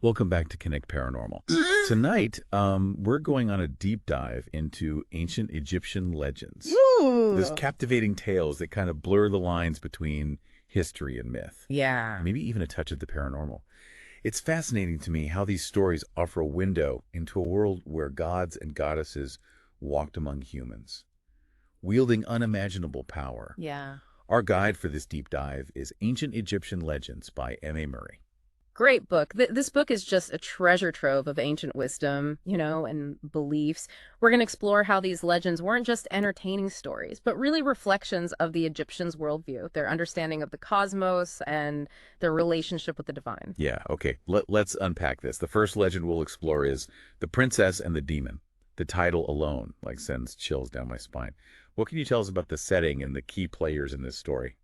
Welcome back to Connect Paranormal. Tonight, we're going on a deep dive into ancient Egyptian legends. There's Ooh. captivating tales that kind of blur the lines between history and myth, Yeah. maybe even a touch of the paranormal. It's fascinating to me how these stories offer a window into a world where gods and goddesses walked among humans, wielding unimaginable power. Yeah. Our guide for this deep dive is Ancient Egyptian Legends by M.A. Murray. Great book. This book is just a treasure trove of ancient wisdom, and beliefs. We're going to explore how these legends weren't just entertaining stories, but really reflections of the Egyptians' worldview, their understanding of the cosmos, and their relationship with the divine. Yeah, okay. Let's unpack this. The first legend we'll explore is The Princess and the Demon. The title alone, sends chills down my spine. What can you tell us about the setting and the key players in this story?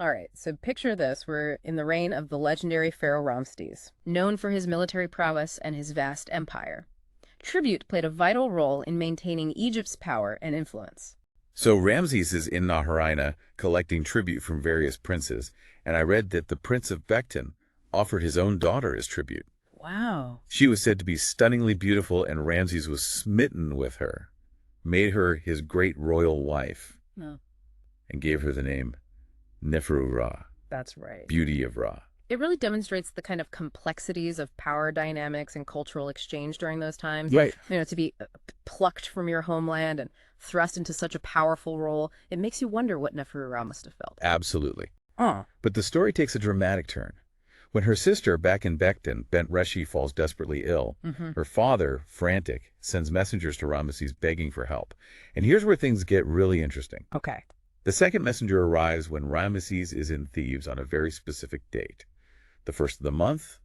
All right, so picture this. We're in the reign of the legendary Pharaoh Ramses, known for his military prowess and his vast empire. Tribute played a vital role in maintaining Egypt's power and influence. So Ramses is in Naharaina collecting tribute from various princes, and I read that the Prince of Becton offered his own daughter as tribute. Wow. She was said to be stunningly beautiful, and Ramses was smitten with her, made her his great royal wife, No, and gave her the name Neferu Ra, that's right. beauty of Ra. It really demonstrates the kind of complexities of power dynamics and cultural exchange during those times. Right. To be plucked from your homeland and thrust into such a powerful role, it makes you wonder what Neferu must have felt. Absolutely. Oh. But the story takes a dramatic turn. When her sister back in Becton, Bent Reshi, falls desperately ill, her father, frantic, sends messengers to Ramesses begging for help. And here's where things get really interesting. Okay. The second messenger arrives when Ramesses is in Thebes on a very specific date. The first of the month,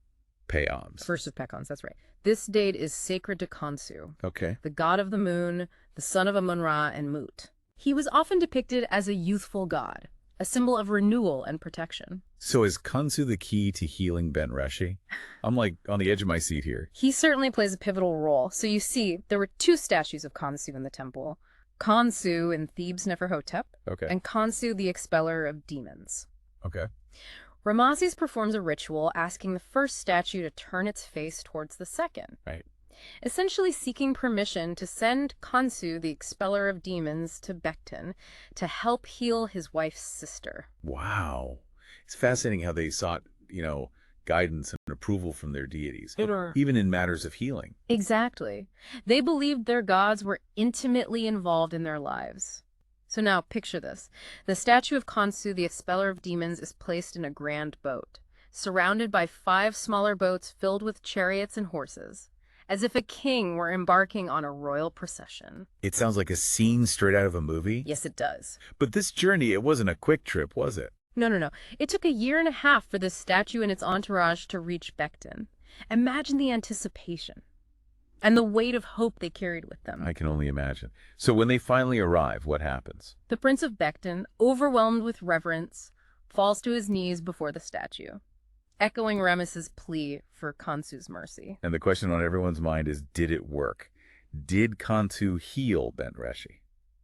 Payams. First of Pecons, that's right. This date is sacred to Khonsu, Okay. the god of the moon, the son of Amun-Ra and Mut. He was often depicted as a youthful god, a symbol of renewal and protection. So is Khonsu the key to healing Bent Reshi? I'm on the edge of my seat here. He certainly plays a pivotal role. So you see, there were two statues of Khonsu in the temple. Khonsu in Thebes Neferhotep, Okay. and Khonsu the expeller of demons. Okay. Ramesses performs a ritual asking the first statue to turn its face towards the second, Right. essentially seeking permission to send Khonsu the expeller of demons to Becton to help heal his wife's sister. Wow. It's fascinating how they sought, guidance and approval from their deities, even in matters of healing. Exactly. They believed their gods were intimately involved in their lives. So now picture this. The statue of Khonsu, the expeller of demons, is placed in a grand boat, surrounded by 5 smaller boats filled with chariots and horses, as if a king were embarking on a royal procession. It sounds like a scene straight out of a movie. Yes, it does. But this journey, it wasn't a quick trip, was it? No. It took a year and a half for this statue and its entourage to reach Becton. Imagine the anticipation and the weight of hope they carried with them. I can only imagine. So when they finally arrive, what happens? The Prince of Becton, overwhelmed with reverence, falls to his knees before the statue, echoing Ramesses' plea for Khonsu's mercy. And the question on everyone's mind is, did it work? Did Khonsu heal Bent Reshi?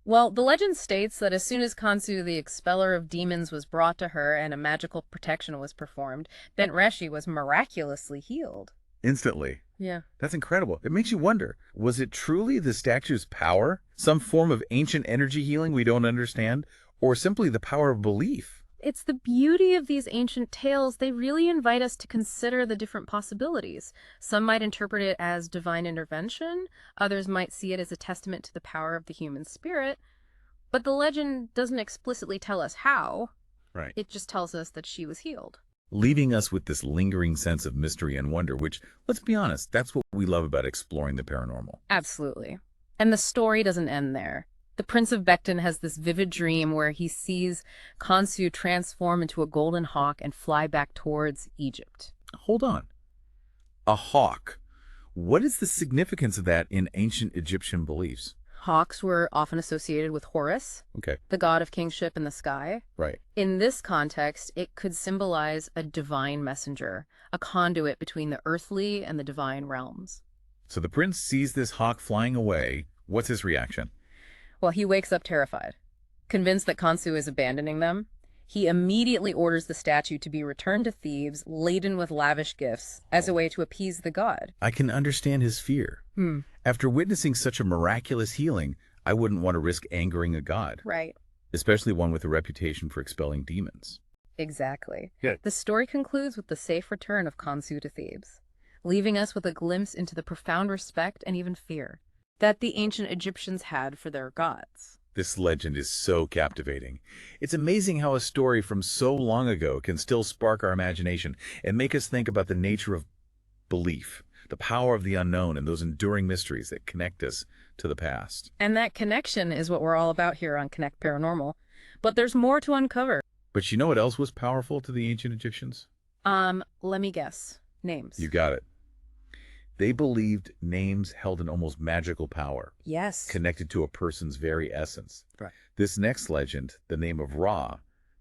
Well, the legend states that as soon as Khonsu, the expeller of demons, was brought to her and a magical protection was performed, Bent Reshi was miraculously healed. Instantly. Yeah. That's incredible. It makes you wonder, was it truly the statue's power? Some form of ancient energy healing we don't understand? Or simply the power of belief? It's the beauty of these ancient tales. They really invite us to consider the different possibilities. Some might interpret it as divine intervention. Others might see it as a testament to the power of the human spirit. But the legend doesn't explicitly tell us how. Right. It just tells us that she was healed. Leaving us with this lingering sense of mystery and wonder, which, let's be honest, that's what we love about exploring the paranormal. Absolutely. And the story doesn't end there. The Prince of Becton has this vivid dream where he sees Khonsu transform into a golden hawk and fly back towards Egypt. Hold on. A hawk. What is the significance of that in ancient Egyptian beliefs? Hawks were often associated with Horus, Okay. the god of kingship in the sky. Right. In this context, it could symbolize a divine messenger, a conduit between the earthly and the divine realms. So the prince sees this hawk flying away. What's his reaction? Well, he wakes up terrified. Convinced that Khonsu is abandoning them, He immediately orders the statue to be returned to Thebes, laden with lavish gifts, as a way to appease the god. I can understand his fear. After witnessing such a miraculous healing, I wouldn't want to risk angering a god, Right. especially one with a reputation for expelling demons. Exactly. Good. The story concludes with the safe return of Khonsu to Thebes, leaving us with a glimpse into the profound respect and even fear that the ancient Egyptians had for their gods. This legend is so captivating. It's amazing how a story from so long ago can still spark our imagination and make us think about the nature of belief, the power of the unknown, and those enduring mysteries that connect us to the past. And that connection is what we're all about here on Connect Paranormal. But there's more to uncover. But you know what else was powerful to the ancient Egyptians? Let me guess. Names. You got it. They believed names held an almost magical power, Yes. connected to a person's very essence. Right. This next legend, the name of Ra,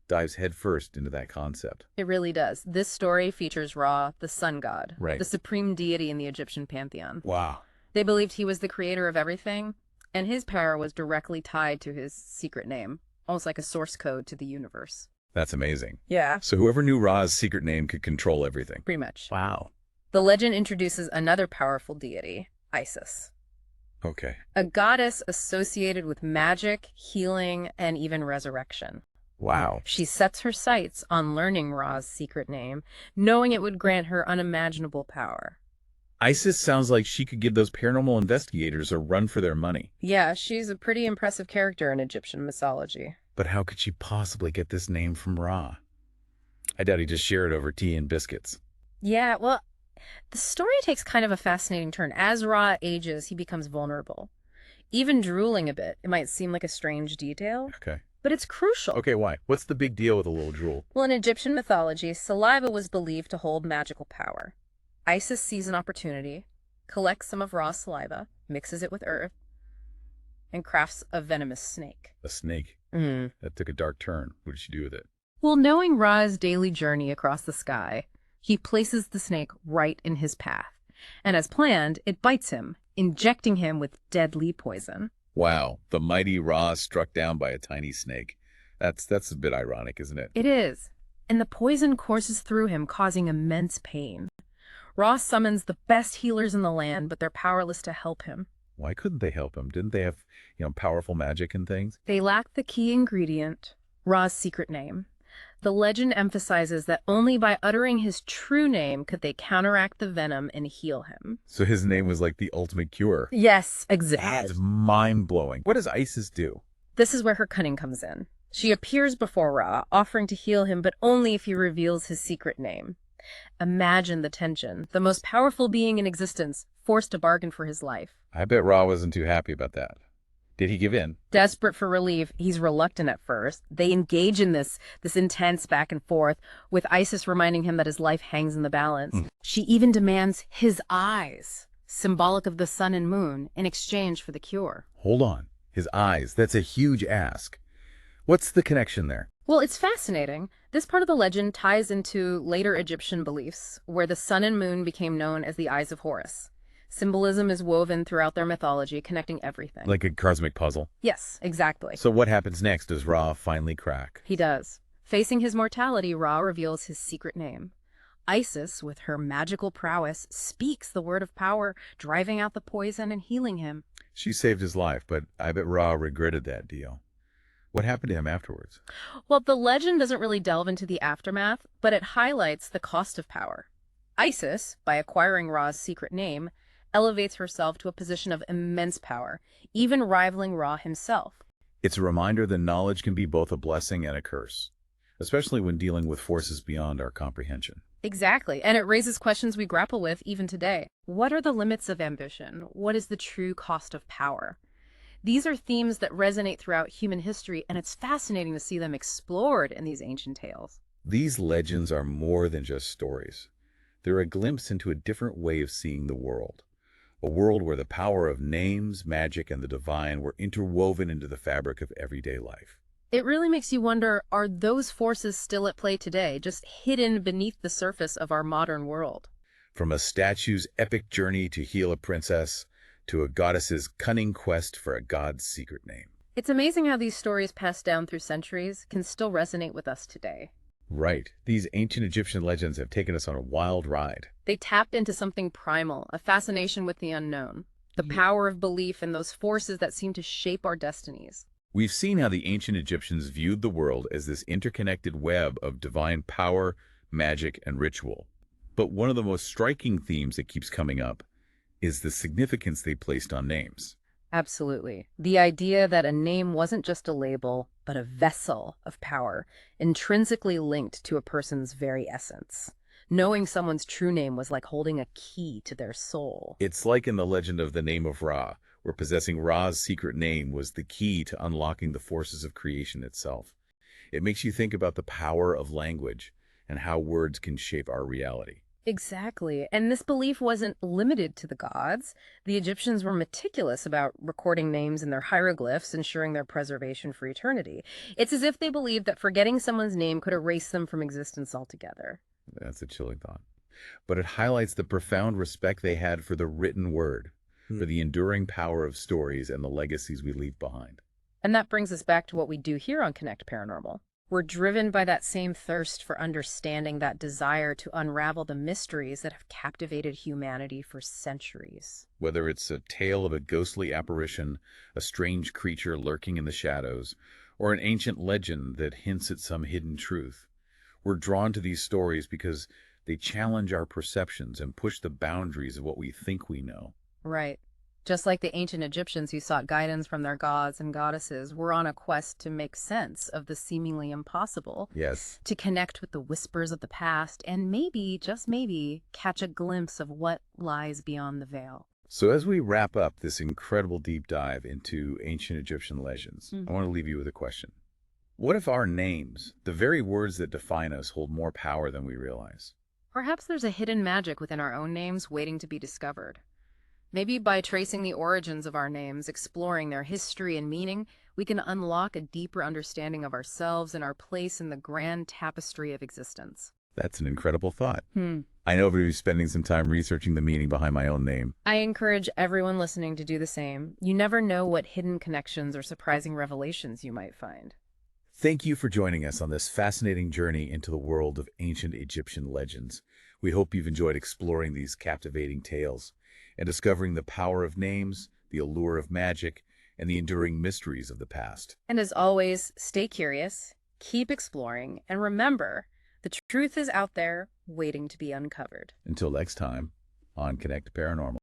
dives headfirst into that concept. It really does. This story features Ra, the sun god, Right. the supreme deity in the Egyptian pantheon. Wow. They believed he was the creator of everything, and his power was directly tied to his secret name, almost like a source code to the universe. That's amazing. Yeah. So whoever knew Ra's secret name could control everything. Pretty much. Wow. The legend introduces another powerful deity, Isis, Okay. a goddess associated with magic, healing, and even resurrection. Wow. She sets her sights on learning Ra's secret name, knowing it would grant her unimaginable power. Isis sounds like she could give those paranormal investigators a run for their money. Yeah, she's a pretty impressive character in Egyptian mythology. But how could she possibly get this name from Ra? I doubt he just shared it over tea and biscuits. Yeah, well, the story takes kind of a fascinating turn. As Ra ages, he becomes vulnerable. Even drooling a bit, it might seem like a strange detail, Okay. but it's crucial. Okay, why? What's the big deal with a little drool? Well, in Egyptian mythology, saliva was believed to hold magical power. Isis sees an opportunity, collects some of Ra's saliva, mixes it with earth, and crafts a venomous snake. A snake. That took a dark turn. What did she do with it? Well, knowing Ra's daily journey across the sky, he places the snake right in his path. And as planned, it bites him, injecting him with deadly poison. Wow. The mighty Ra struck down by a tiny snake. That's a bit ironic, isn't it? It is. And the poison courses through him, causing immense pain. Ra summons the best healers in the land, but they're powerless to help him. Why couldn't they help him? Didn't they have, powerful magic and things? They lack the key ingredient, Ra's secret name. The legend emphasizes that only by uttering his true name could they counteract the venom and heal him. So his name was like the ultimate cure. Yes, That's exactly. mind-blowing. What does Isis do? This is where her cunning comes in. She appears before Ra, offering to heal him, but only if he reveals his secret name. Imagine the tension. The most powerful being in existence, forced to bargain for his life. I bet Ra wasn't too happy about that. Did he give in? Desperate for relief, he's reluctant at first. They engage in this intense back and forth, with Isis reminding him that his life hangs in the balance. She even demands his eyes, symbolic of the sun and moon, in exchange for the cure. Hold on. His eyes. That's a huge ask. What's the connection there? Well, it's fascinating. This part of the legend ties into later Egyptian beliefs, where the sun and moon became known as the eyes of Horus. Symbolism is woven throughout their mythology, connecting everything. Like a cosmic puzzle. Yes, exactly. So what happens next? Does Ra finally crack? He does. Facing his mortality, Ra reveals his secret name. Isis, with her magical prowess, speaks the word of power, driving out the poison and healing him. She saved his life, but I bet Ra regretted that deal. What happened to him afterwards? Well, the legend doesn't really delve into the aftermath, but it highlights the cost of power. Isis, by acquiring Ra's secret name, elevates herself to a position of immense power, even rivaling Ra himself. It's a reminder that knowledge can be both a blessing and a curse, especially when dealing with forces beyond our comprehension. Exactly, and it raises questions we grapple with even today. What are the limits of ambition? What is the true cost of power? These are themes that resonate throughout human history, and it's fascinating to see them explored in these ancient tales. These legends are more than just stories. They're a glimpse into a different way of seeing the world. A world where the power of names, magic, and the divine were interwoven into the fabric of everyday life. It really makes you wonder, are those forces still at play today, just hidden beneath the surface of our modern world? From a statue's epic journey to heal a princess, to a goddess's cunning quest for a god's secret name. It's amazing how these stories passed down through centuries can still resonate with us today. Right. These ancient Egyptian legends have taken us on a wild ride. They tapped into something primal, a fascination with the unknown, the Yeah. power of belief in those forces that seem to shape our destinies. We've seen how the ancient Egyptians viewed the world as this interconnected web of divine power, magic, and ritual. But one of the most striking themes that keeps coming up is the significance they placed on names. Absolutely. The idea that a name wasn't just a label, but a vessel of power, intrinsically linked to a person's very essence. Knowing someone's true name was like holding a key to their soul. It's like in the legend of the name of Ra, where possessing Ra's secret name was the key to unlocking the forces of creation itself. It makes you think about the power of language and how words can shape our reality. Exactly. And this belief wasn't limited to the gods. The Egyptians were meticulous about recording names in their hieroglyphs, ensuring their preservation for eternity. It's as if they believed that forgetting someone's name could erase them from existence altogether. That's a chilling thought. But it highlights the profound respect they had for the written word, for the enduring power of stories and the legacies we leave behind. And that brings us back to what we do here on Connect Paranormal. We're driven by that same thirst for understanding, that desire to unravel the mysteries that have captivated humanity for centuries. Whether it's a tale of a ghostly apparition, a strange creature lurking in the shadows, or an ancient legend that hints at some hidden truth, we're drawn to these stories because they challenge our perceptions and push the boundaries of what we think we know. Right. Just like the ancient Egyptians who sought guidance from their gods and goddesses, we're on a quest to make sense of the seemingly impossible, Yes. to connect with the whispers of the past, and maybe, just maybe, catch a glimpse of what lies beyond the veil. So as we wrap up this incredible deep dive into ancient Egyptian legends, I want to leave you with a question. What if our names, the very words that define us, hold more power than we realize? Perhaps there's a hidden magic within our own names waiting to be discovered. Maybe by tracing the origins of our names, exploring their history and meaning, we can unlock a deeper understanding of ourselves and our place in the grand tapestry of existence. That's an incredible thought. Hmm. I know I'm going to be spending some time researching the meaning behind my own name. I encourage everyone listening to do the same. You never know what hidden connections or surprising revelations you might find. Thank you for joining us on this fascinating journey into the world of ancient Egyptian legends. We hope you've enjoyed exploring these captivating tales and discovering the power of names, the allure of magic, and the enduring mysteries of the past. And as always, stay curious, keep exploring, and remember, the truth is out there waiting to be uncovered. Until next time, on Connect Paranormal.